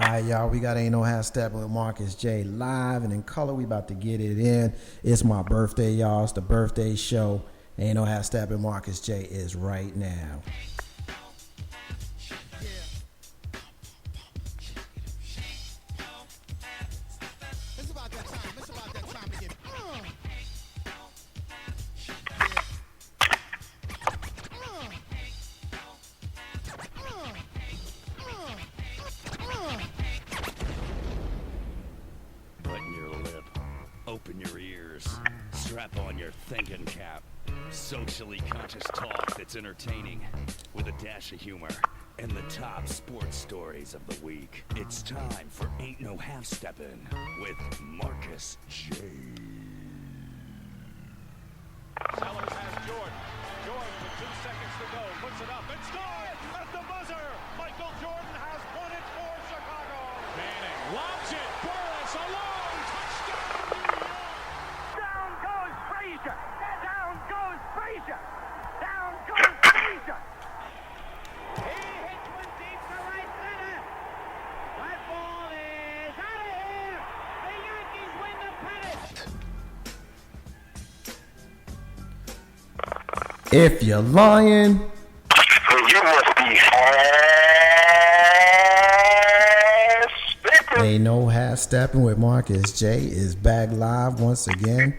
All right, y'all, we got Ain't No Half Steppin' with Marcus J live and in color. We about to get it in. It's my birthday, y'all. It's the birthday show. Ain't No Half Steppin' Marcus J is right now. Open your ears, strap on your thinking cap. Socially conscious talk that's entertaining with a dash of humor and the top sports stories of the week. It's time for Ain't No Half Steppin' with Marcus J. Sellers has Jordan. Jordan with 2 seconds to go. Puts it up and scores at the buzzer. Michael Jordan has won it for Chicago. Manning lobs it. Burris alone. Touchdown, New York. Down goes Frazier. Down goes Frazier. Down goes Frazier. He hits one deep to right center. That ball is out of here. The Yankees win the pennant. If you're lying, you must be half-stepping. Ain't No Half Steppin' with Marcus J is back live once again.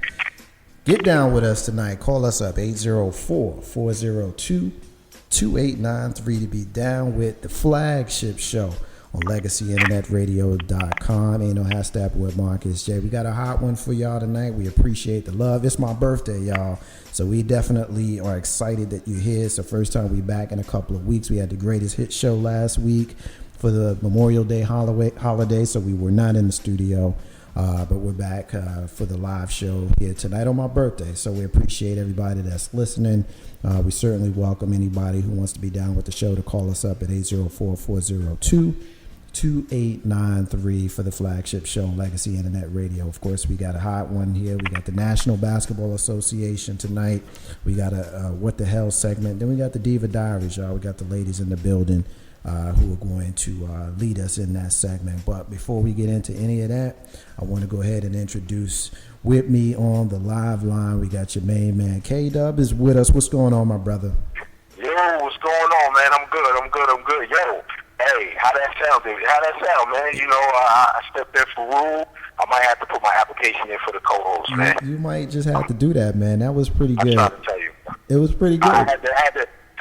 Get down with us tonight. Call us up 804-402-2893 to be down with the flagship show on LegacyInternetRadio.com. Ain't No Half Steppin' with Marcus J. We got a hot one for y'all tonight. We appreciate the love. It's my birthday, y'all. So we definitely are excited that you're here. It's the first time we're back in a couple of weeks. We had the greatest hit show last week for the Memorial Day holiday, so we were not in the studio. But we're back for the live show here tonight on my birthday. So we appreciate everybody that's listening. We certainly welcome anybody who wants to be down with the show to call us up at 804-402-2893 for the flagship show on Legacy Internet Radio. Of course, we got a hot one here. We got the National Basketball Association tonight. We got a What the Hell segment. Then we got the Diva Diaries, y'all. We got the ladies in the building who are going to lead us in that segment. But before we get into any of that, I want to go ahead and introduce with me on the live line. We got your main man, K-Dub, is with us. What's going on, my brother? Yo, what's going on, man? I'm good. Yo, hey, how that sound, dude? How that sound, man? You know, I stepped in for Rule. I might have to put my application in for the co-host, man. You might just have to do that, man. That was pretty good. I'm trying to tell you. It was pretty good. I had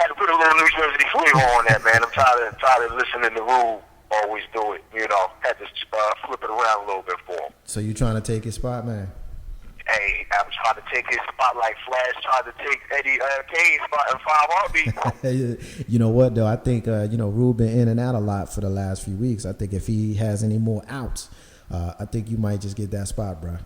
to put a little New Jersey flavor on that, man. I'm tired of listening to Rule always do it, you know. Had to flip it around a little bit for him. So you trying to take his spot, man? Hey, I'm trying to take his spot like Flash tried to take Eddie Kane's spot in 5 RB. You know what, though? I think, Rube been in and out a lot for the last few weeks. I think if he has any more outs, I think you might just get that spot, bro.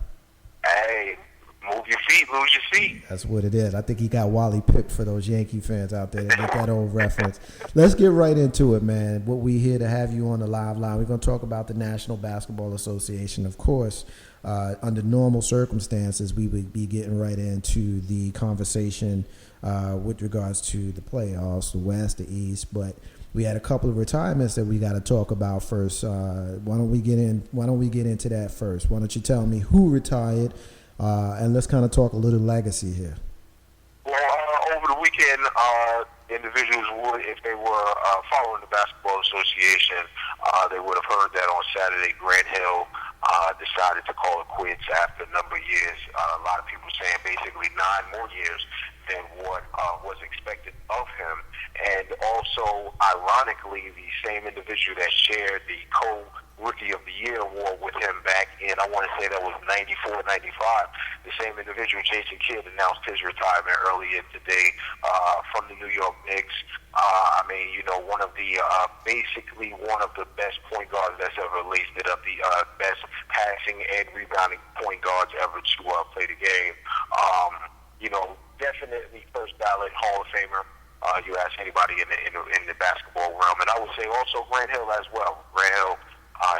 Hey, move your feet, lose your seat. That's what it is. I think he got Wally pipped for those Yankee fans out there that get that old reference. Let's get right into it, man. What we here to have you on the live line. We're going to talk about the National Basketball Association, of course. Under normal circumstances, we would be getting right into the conversation with regards to the playoffs, the West, the East. But we had a couple of retirements that we got to talk about first. Why don't we get into that first? Why don't you tell me who retired, and let's kind of talk a little legacy here. Well, over the weekend, individuals would, if they were following the Basketball Association, they would have heard that on Saturday, Grant Hill decided to call it quits after a number of years. A lot of people saying basically 9 more years than what was expected of him. And also, ironically, the same individual that shared the co-Rookie of the Year award with him back in, I want to say that was 94, 95, the same individual, Jason Kidd, announced his retirement earlier today from the New York Knicks. Basically one of the best point guards that's ever laced it up, the best passing and rebounding point guards ever to play the game. Definitely first ballot Hall of Famer. You ask anybody in the basketball realm, and I would say also Grant Hill as well. Grant Hill,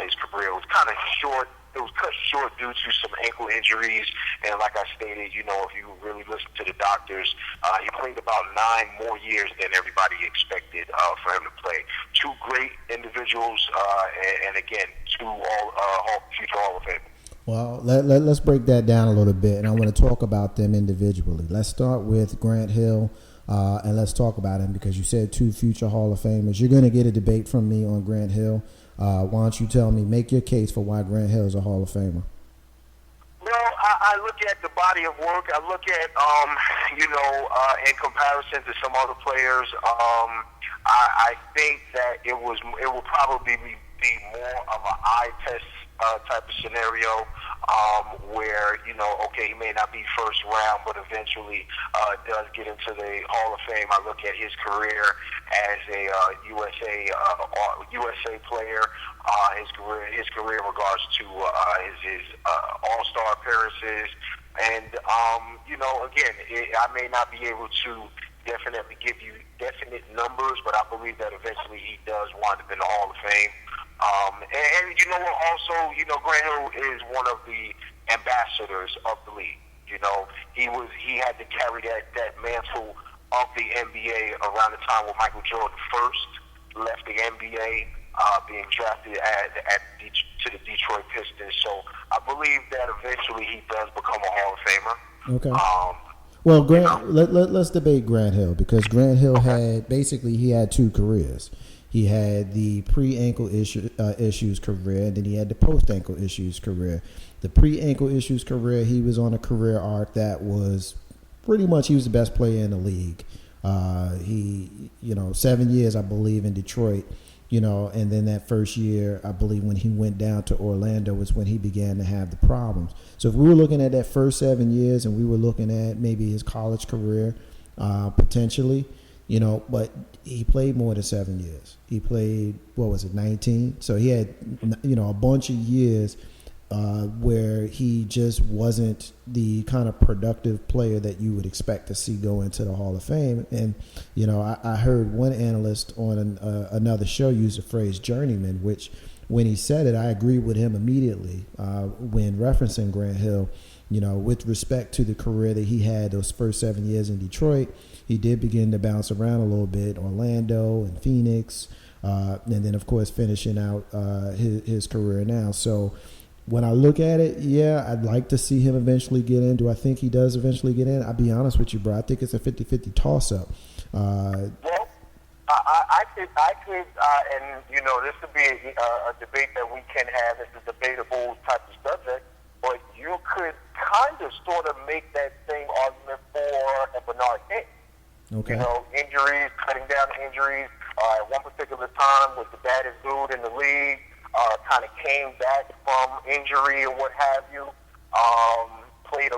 his career was kind of short was cut short due to some ankle injuries. And like I stated, you know, if you really listen to the doctors, he played about 9 more years than everybody expected for him to play. 2 great individuals, and again, 2 future Hall of Famers. Well, let's break that down a little bit, and I want to talk about them individually. Let's start with Grant Hill, and let's talk about him because you said 2 future Hall of Famers. You're going to get a debate from me on Grant Hill. Why don't you tell me, make your case for why Grant Hill is a Hall of Famer? Well, I look at the body of work. I look at, in comparison to some other players, I think that it will probably be more of an eye test type of scenario where, you know, okay, he may not be first round, but eventually does get into the Hall of Fame. I look at his career as a USA player, his career in regards to his All-Star appearances. And, again, I may not be able to definitely give you definite numbers, but I believe that eventually he does wind up in the Hall of Fame. And you know what? Also, you know, Grant Hill is one of the ambassadors of the league. You know, he had to carry that mantle of the NBA around the time when Michael Jordan first left the NBA, being drafted to the Detroit Pistons. So I believe that eventually he does become a Hall of Famer. Okay. Well, let's debate Grant Hill because Grant Hill had 2 careers. He had the pre-ankle issues career, and then he had the post-ankle issues career. The pre-ankle issues career, he was on a career arc that was pretty much, he was the best player in the league. 7 years, I believe, in Detroit, and then that first year, I believe when he went down to Orlando was when he began to have the problems. So if we were looking at that first 7 years and we were looking at maybe his college career, potentially, but he played more than 7 years. He played, 19? So he had, a bunch of years where he just wasn't the kind of productive player that you would expect to see go into the Hall of Fame. And, I heard one analyst on another show use the phrase journeyman, which when he said it, I agreed with him immediately when referencing Grant Hill, with respect to the career that he had those first 7 years in Detroit. He did begin to bounce around a little bit, Orlando and Phoenix, and then, of course, finishing out his career now. So when I look at it, yeah, I'd like to see him eventually get in. Do I think he does eventually get in? I'll be honest with you, bro. I think it's a 50-50 toss-up. Well, I could, and, this would be a debate that we can have. It's a debatable type of subject, but you could kind of sort of make that same argument for a Bernard King. Okay. Injuries, cutting down injuries. At one particular time, was the baddest dude in the league. Kind of came back from injury or what have you. Played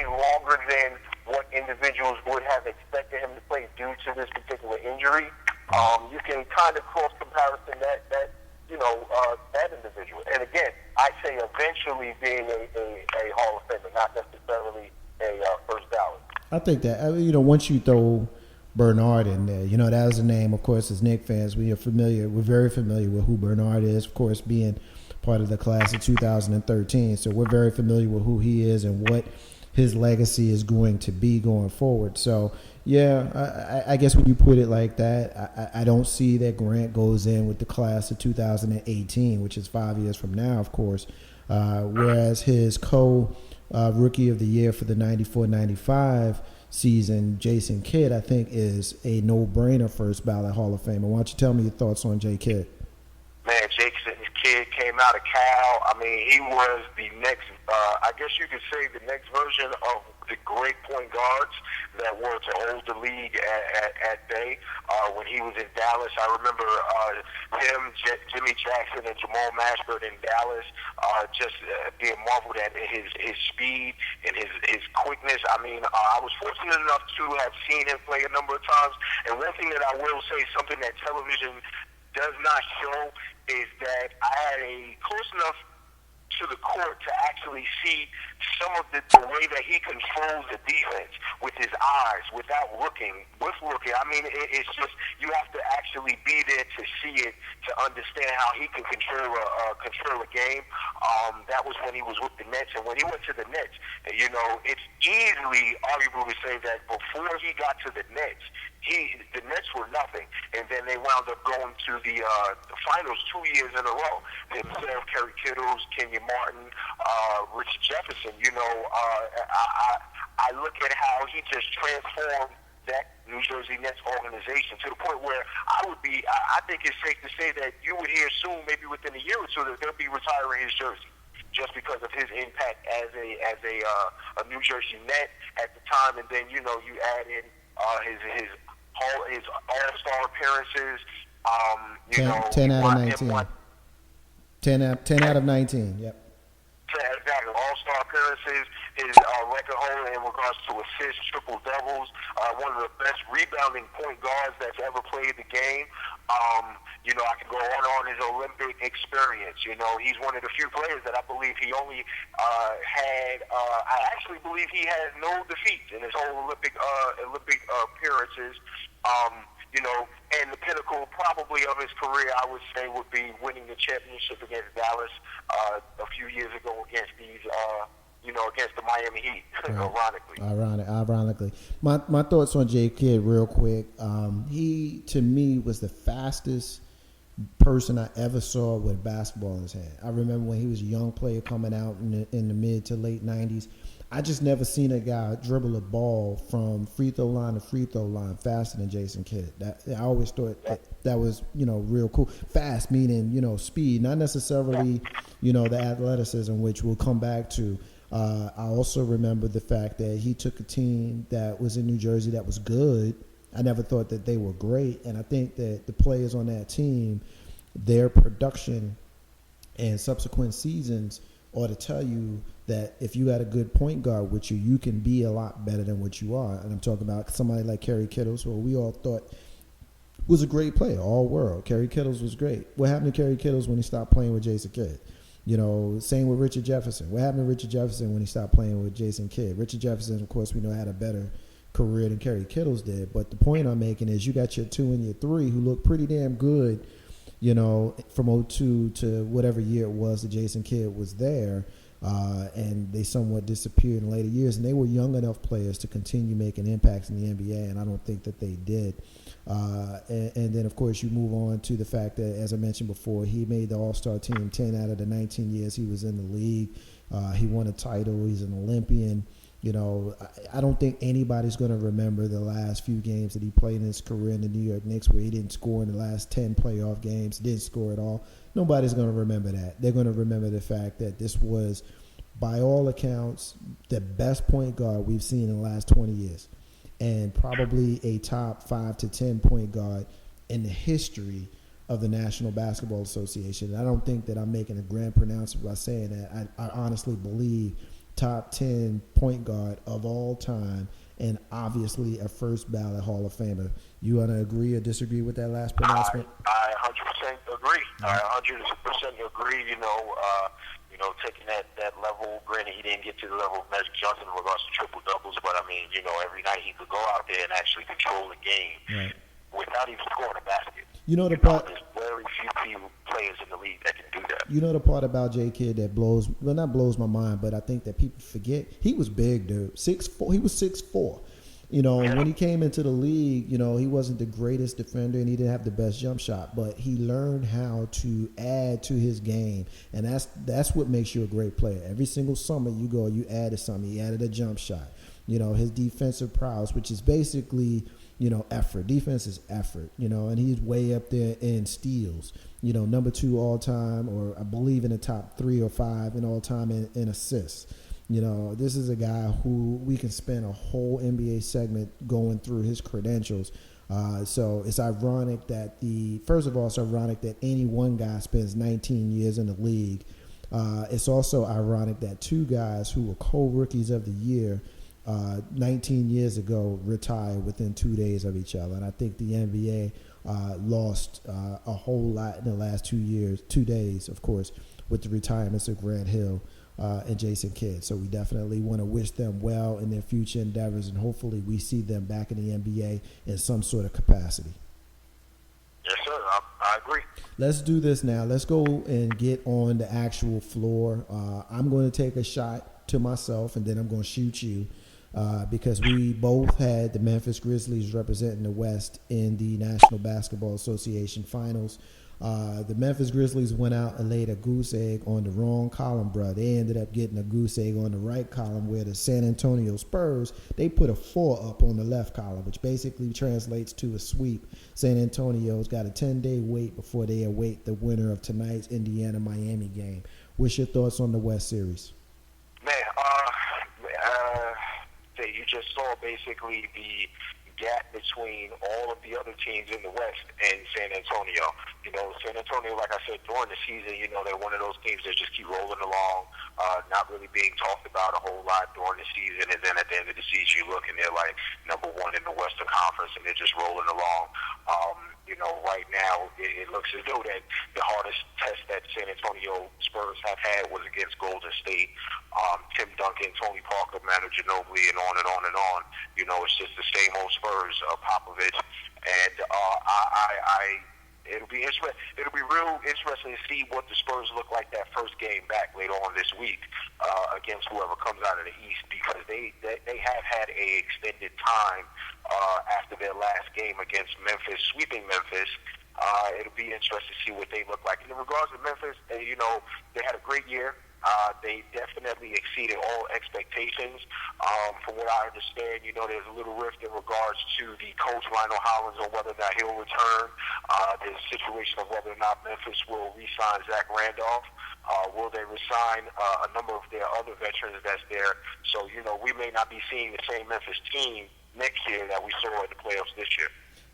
longer than what individuals would have expected him to play due to this particular injury. You can kind of cross comparison that individual. And again, I say eventually being a Hall of Famer, not necessarily a first ballot. I think that, once you throw Bernard in there, that is a name, of course, as Knicks fans, we're very familiar with who Bernard is, of course, being part of the class of 2013. So we're very familiar with who he is and what his legacy is going to be going forward. So, yeah, I guess when you put it like that, I don't see that Grant goes in with the class of 2018, which is 5 years from now, of course, whereas his Rookie of the Year for the 94-95 season, Jason Kidd, I think is a no-brainer first ballot Hall of Famer. Why don't you tell me your thoughts on J. Kidd? Man, Jason Kidd came out of Cal. I mean, he was the next, I guess you could say the next version of the great point guards that were to hold the league at bay. When he was in Dallas, I remember him, Jimmy Jackson, and Jamal Mashburn in Dallas just being marveled at his speed and his quickness. I mean, I was fortunate enough to have seen him play a number of times. And one thing that I will say, something that television does not show, is that I had a close enough to the court to actually see some of the way that he controls the defense with his eyes, without looking, with looking. I mean, it's just, you have to actually be there to see it, to understand how he can control a game. That was when he was with the Nets, and when he went to the Nets, you know, it's easily arguable to say that before he got to the Nets, the Nets were nothing, and then they wound up going to the finals 2 years in a row. Himself, Kerry Kittles, Kenyon Martin, Richard Jefferson. You know, I look at how he just transformed that New Jersey Nets organization to the point where I think it's safe to say that you would hear soon, maybe within a year or two, that they'll be retiring his jersey just because of his impact as a New Jersey Net at the time. And then, you know, you add in his all-star appearances. 10 out of 19. 10 out of 19, yep. Exactly. All-star appearances, his record holder in regards to assists, triple-doubles, one of the best rebounding point guards that's ever played the game. You know, I can go on his Olympic experience. You know, he's one of the few players that I believe he only I actually believe he had no defeats in his whole Olympic appearances. You know, and the pinnacle probably of his career, I would say, would be winning the championship against Dallas a few years ago against against the Miami Heat, right. Ironically. My thoughts on J. Kidd real quick. He, to me, was the fastest person I ever saw with a basketball in his hand. I remember when he was a young player coming out in the mid to late 90s. I just never seen a guy dribble a ball from free throw line to free throw line faster than Jason Kidd. I always thought that was, you know, real cool. Fast meaning, you know, speed, not necessarily, you know, the athleticism, which we'll come back to. I also remember the fact that he took a team that was in New Jersey that was good. I never thought that they were great, and I think that the players on that team, their production and subsequent seasons ought to tell you that if you got a good point guard with you, you can be a lot better than what you are. And I'm talking about somebody like Kerry Kittles, who we all thought was a great player, all world. Kerry Kittles was great. What happened to Kerry Kittles when he stopped playing with Jason Kidd? You know, same with Richard Jefferson. What happened to Richard Jefferson when he stopped playing with Jason Kidd? Richard Jefferson, of course, we know had a better career than Kerry Kittles did. But the point I'm making is you got your 2 and your 3 who look pretty damn good, you know, from 2002 to whatever year it was that Jason Kidd was there. And they somewhat disappeared in later years, and they were young enough players to continue making impacts in the NBA, and I don't think that they did. And then, of course, you move on to the fact that, as I mentioned before, he made the All-Star team 10 out of the 19 years he was in the league. He won a title. He's an Olympian. You know, I don't think anybody's going to remember the last few games that he played in his career in the New York Knicks where he didn't score in the last 10 playoff games, didn't score at all. Nobody's going to remember that. They're going to remember the fact that this was, by all accounts, the best point guard we've seen in the last 20 years, and probably a top 5 to 10 point guard in the history of the National Basketball Association. I don't think that I'm making a grand pronouncement by saying that. I honestly believe top 10 point guard of all time, and obviously a first ballot Hall of Famer. You want to agree or disagree with that last pronouncement? I 100% agree. I 100% agree. You know, taking that level, granted he didn't get to the level of Magic Johnson in regards to triple doubles, but I mean, you know, every night he could go out there and actually control the game without even scoring a basket. You know the part. There's very few players in the league that can do that. You know the part about J. Kidd that not blows my mind, but I think that people forget he was big, dude. 6'4". He was 6'4". You know, when he came into the league, you know, he wasn't the greatest defender and he didn't have the best jump shot, but he learned how to add to his game, and that's what makes you a great player. Every single summer you added something. He added a jump shot. You know, his defensive prowess, which is basically, you know, effort. Defense is effort, you know, and he's way up there in steals. You know, number 2 all time, or I believe in the top 3 or 5 in all time in assists. You know, this is a guy who we can spend a whole NBA segment going through his credentials. So it's ironic that first of all, it's ironic that any one guy spends 19 years in the league. It's also ironic that 2 guys who were co-rookies of the year 19 years ago retired within 2 days of each other. And I think the NBA lost a whole lot in the last 2 days, of course, with the retirements of Grant Hill and Jason Kidd. So we definitely want to wish them well in their future endeavors, and hopefully we see them back in the NBA in some sort of capacity. Yes, sir. I agree. Let's do this now. Let's go and get on the actual floor. I'm going to take a shot to myself, and then I'm going to shoot you because we both had the Memphis Grizzlies representing the West in the National Basketball Association Finals. The Memphis Grizzlies went out and laid a goose egg on the wrong column, bro. They ended up getting a goose egg on the right column, where the San Antonio Spurs, they put a 4 up on the left column, which basically translates to a sweep. San Antonio's got a 10-day wait before they await the winner of tonight's Indiana-Miami game. What's your thoughts on the West Series? Man, you just saw basically the gap between all of the other teams in the West and San Antonio. You know, San Antonio, like I said, during the season, you know, they're one of those teams that just keep rolling along, not really being talked about a whole lot during the season, and then at the end of the season, you look and they're like number 1 in the Western Conference, and they're just rolling along. You know, right now, it looks as though that the hardest test that San Antonio Spurs have had was against Golden State. Tim Duncan, Tony Parker, Manu Ginobili, and on and on and on. You know, it's just the same old Spurs, Popovich. And it'll be real interesting to see what the Spurs look like that first game back later on this week against whoever comes out of the East, because they have had a extended time after their last game against Memphis, sweeping Memphis. It'll be interesting to see what they look like. And in regards to Memphis, you know, they had a great year. They definitely exceeded all expectations. From what I understand, you know, there's a little rift in regards to the coach, Lionel Hollins, on whether or not he'll return. There's a situation of whether or not Memphis will re-sign Zach Randolph. Will they re-sign a number of their other veterans that's there? So, you know, we may not be seeing the same Memphis team next year that we saw in the playoffs this year.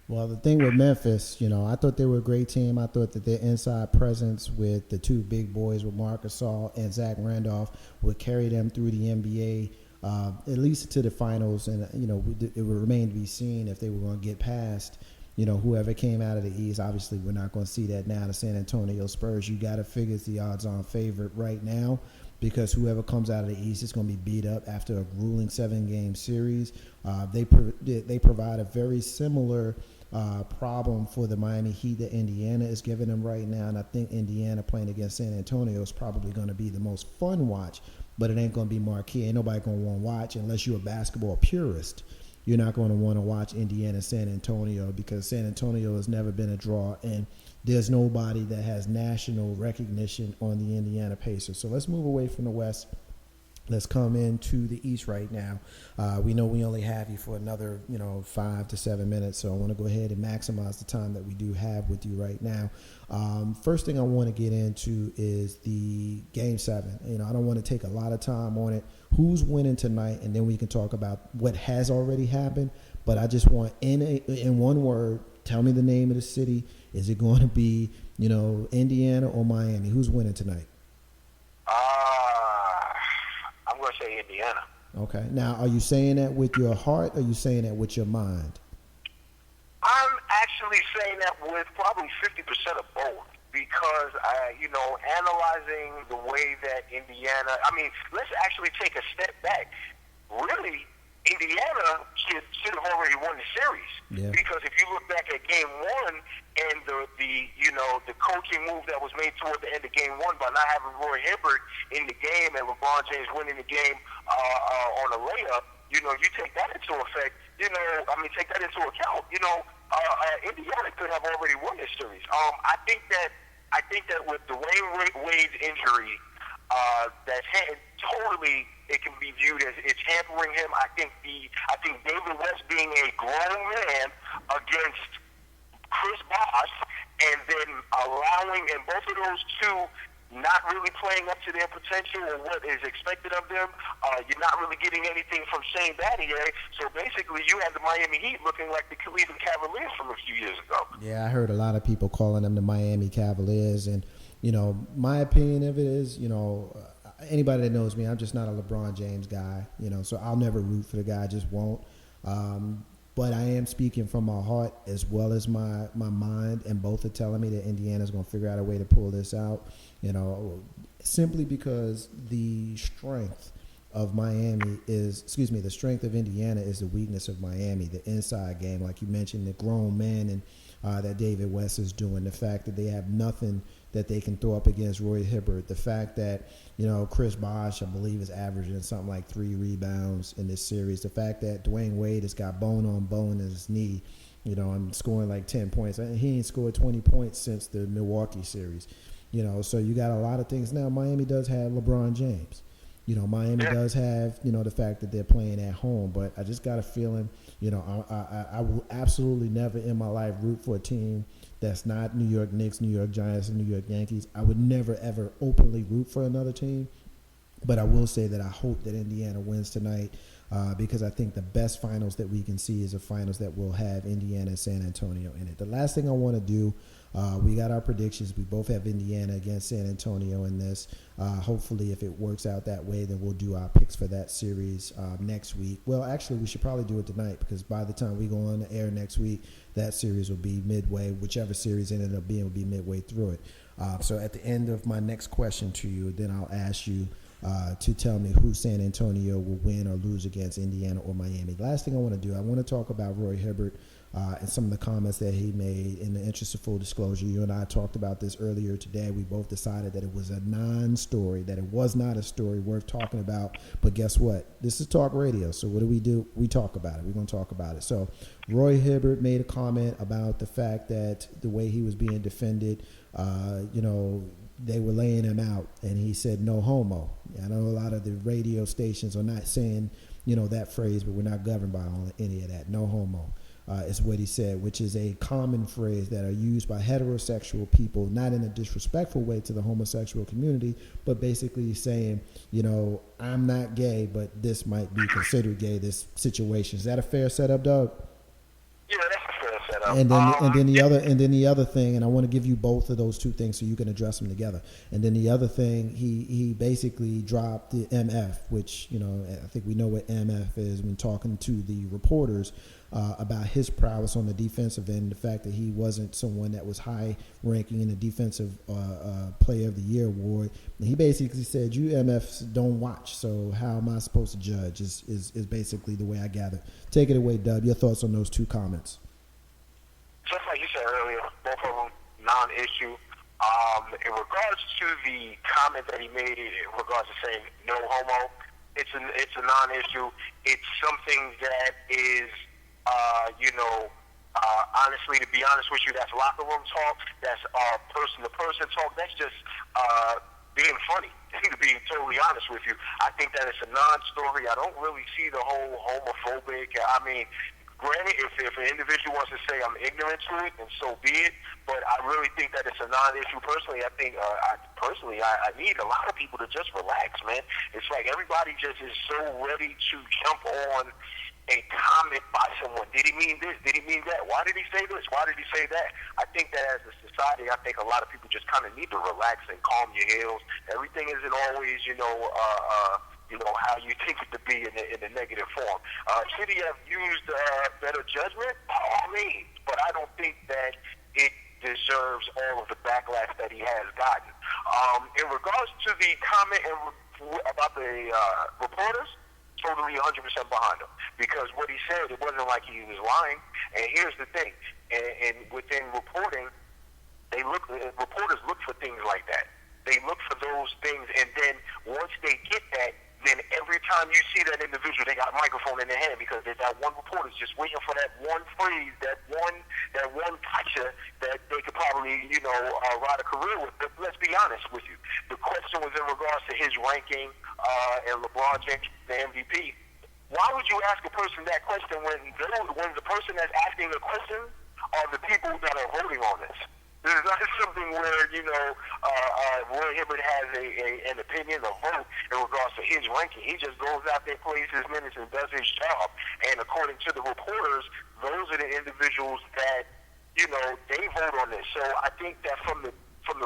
Well, the thing with Memphis, you know, I thought they were a great team. I thought that their inside presence with the 2 big boys, with Marc Gasol and Zach Randolph, would carry them through the NBA, at least to the finals. And, you know, it would remain to be seen if they were going to get past, you know, whoever came out of the East. Obviously, we're not going to see that now. The San Antonio Spurs, you got to figure it's the odds-on favorite right now, because whoever comes out of the East is going to be beat up after a grueling 7-game series. They provide a very similar problem for the Miami Heat that Indiana is giving them right now, and I think Indiana playing against San Antonio is probably going to be the most fun watch, but it ain't going to be marquee. Ain't nobody going to want to watch unless you're a basketball purist. You're not going to want to watch Indiana San Antonio, because San Antonio has never been a draw, and there's nobody that has national recognition on the Indiana Pacers. So let's move away from the West. Let's come into the East right now. We know we only have you for another, 5 to 7 minutes, so I want to go ahead and maximize the time that we do have with you right now. First thing I want to get into is the Game 7. I don't want to take a lot of time on it. Who's winning tonight, and then we can talk about what has already happened. But I just want, in one word, tell me the name of the city. Is it going to be, Indiana or Miami? Who's winning tonight? I'm going to say Indiana. Okay. Now, are you saying that with your heart, or are you saying that with your mind? I'm actually saying that with probably 50% of both, because, analyzing the way that Indiana, let's actually take a step back. Really, Indiana should have already won the series. Yeah. Because if you look back at Game 1 and the coaching move that was made toward the end of Game 1 by not having Roy Hibbert in the game and LeBron James winning the game on a layup, you take that into effect, take that into account, Indiana could have already won this series. I think that with Dwayne Wade's injury, totally it can be viewed as it's hampering him. I think David West being a grown man against Chris Bosh, and then allowing, and both of those two not really playing up to their potential or what is expected of them. You're not really getting anything from Shane Battier. So basically, you have the Miami Heat looking like the Cleveland Cavaliers from a few years ago. Yeah, I heard a lot of people calling them the Miami Cavaliers, and my opinion of it is, anybody that knows me, I'm just not a LeBron James guy, so I'll never root for the guy, I just won't. But I am speaking from my heart as well as my mind, and both are telling me that Indiana's going to figure out a way to pull this out, simply because the strength of the strength of Indiana is the weakness of Miami, the inside game, like you mentioned, the grown men and that David West is doing. The fact that they have nothing that they can throw up against Roy Hibbert. The fact that, Chris Bosh, I believe, is averaging something like 3 rebounds in this series. The fact that Dwayne Wade has got bone on bone in his knee, and scoring like 10 points. He ain't scored 20 points since the Milwaukee series. So you got a lot of things. Now, Miami does have LeBron James. Miami does have, the fact that they're playing at home. But I just got a feeling, I will absolutely never in my life root for a team that's not New York Knicks, New York Giants, and New York Yankees. I would never, ever openly root for another team. But I will say that I hope that Indiana wins tonight because I think the best finals that we can see is a finals that will have Indiana and San Antonio in it. The last thing I want to do, we got our predictions. We both have Indiana against San Antonio in this. Hopefully, if it works out that way, then we'll do our picks for that series next week. Well, actually, we should probably do it tonight because by the time we go on the air next week, that series will be midway. Whichever series it ended up being will be midway through it. So at the end of my next question to you, then I'll ask you to tell me who San Antonio will win or lose against, Indiana or Miami. Last thing I want to do, I want to talk about Roy Hibbert and some of the comments that he made. In the interest of full disclosure, you and I talked about this earlier today. We both decided that it was a non-story, that it was not a story worth talking about. But guess what? This is talk radio, so what do? We talk about it. We're going to talk about it. So Roy Hibbert made a comment about the fact that the way he was being defended, they were laying him out, and he said, no homo. I know a lot of the radio stations are not saying, that phrase, but we're not governed by any of that. No homo is what he said, which is a common phrase that are used by heterosexual people, not in a disrespectful way to the homosexual community, but basically saying, I'm not gay, but this might be considered gay, this situation. Is that a fair setup, Doug? Yeah, that's a fair setup. And then the other thing, and I want to give you both of those two things so you can address them together. And then the other thing, he basically dropped the MF, which I think we know what MF is when talking to the reporters about his prowess on the defensive end, the fact that he wasn't someone that was high ranking in the defensive Player of the Year award. And he basically said, "You MFs don't watch, so how am I supposed to judge?" Is basically the way I gather. Take it away, Dub. Your thoughts on those two comments? Just like you said earlier, both of them non-issue. In regards to the comment that he made in regards to saying no homo, it's a non-issue. It's something that is, honestly, to be honest with you, that's locker room talk. That's person-to-person talk. That's just being funny, to be totally honest with you. I think that it's a non-story. I don't really see the whole homophobic. I mean, granted, if an individual wants to say I'm ignorant to it, then so be it. But I really think that it's a non-issue. Personally, I think, I need a lot of people to just relax, man. It's like everybody just is so ready to jump on a comment by someone. Did he mean this? Did he mean that? Why did he say this? Why did he say that? I think that as a society, I think a lot of people just kind of need to relax and calm your heels. Everything isn't always, how you think it to be in a negative form. Should he have used better judgment? By all means. But I don't think that it deserves all of the backlash that he has gotten. In regards to the comment about the reporters, totally 100% behind him. Because what he said, it wasn't like he was lying. And here's the thing. And within reporting, reporters look for things like that. They look for those things, and then once they get that, then every time you see that individual, they got a microphone in their hand because that one reporter's just waiting for that one phrase, that one gotcha that they could probably, ride a career with. But let's be honest with you. The question was in regards to his ranking and LeBron James, the MVP. Why would you ask a person that question when the person that's asking the question are the people that are voting on this? This is not something where, Roy Hibbert has an opinion, a vote in regards to his ranking. He just goes out there, plays his minutes, and does his job. And according to the reporters, those are the individuals that, they vote on this. So I think that from the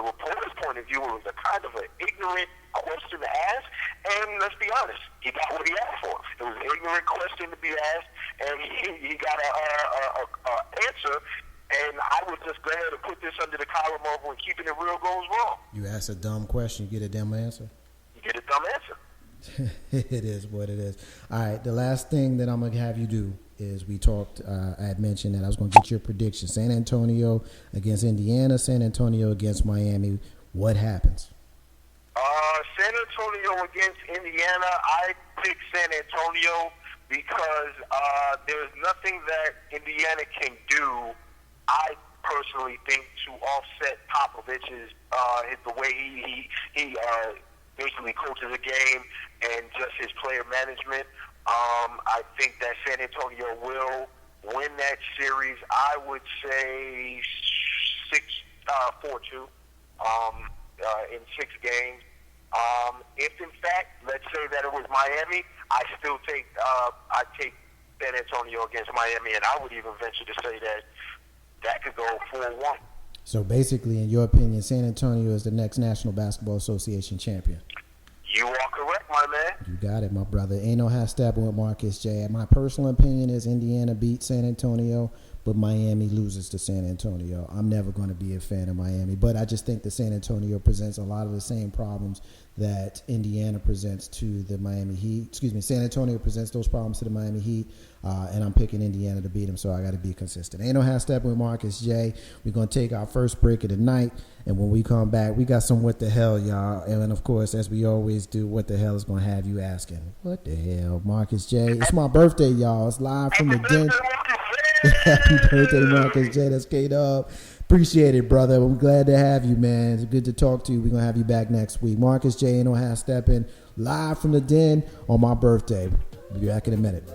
reporter's point of view, it was a kind of an ignorant question to ask. And let's be honest, he got what he asked for. It was an ignorant question to be asked, and he got an answer. And I would just go ahead and put this under the column of when keeping it real goes wrong. You ask a dumb question, you get a dumb answer. You get a dumb answer. It is what it is. All right, the last thing that I'm going to have you do is we talked, I had mentioned that I was going to get your prediction. San Antonio against Indiana, San Antonio against Miami. What happens? San Antonio against Indiana. I pick San Antonio because there's nothing that Indiana can do, I personally think, to offset Popovich's the way he basically coaches a game and just his player management. I think that San Antonio will win that series. I would say 4-2 in 6 games. If in fact, let's say that it was Miami, I still take I take San Antonio against Miami, and I would even venture to say that could go 4-1. So basically, in your opinion, San Antonio is the next National Basketball Association champion. You are correct, my man. You got it, my brother. Ain't no half stepping with Marcus J. My personal opinion is Indiana beats San Antonio, but Miami loses to San Antonio. I'm never going to be a fan of Miami, but I just think that San Antonio presents a lot of the same problems that Indiana presents to the Miami Heat. Excuse me, San Antonio presents those problems to the Miami Heat, and I'm picking Indiana to beat them, so I got to be consistent. Ain't no half stepping with Marcus J. We're going to take our first break of the night, and when we come back, we got some What the Hell, y'all. And, of course, as we always do, What the Hell is going to have you asking, what the hell, Marcus J? It's my birthday, y'all. It's live from the den. Happy birthday, Marcus J. That's K-Dub. Appreciate it, brother. I'm glad to have you, man. It's good to talk to you. We're going to have you back next week. Marcus J. Ain't no half stepping, live from the den on my birthday. We'll be back in a minute.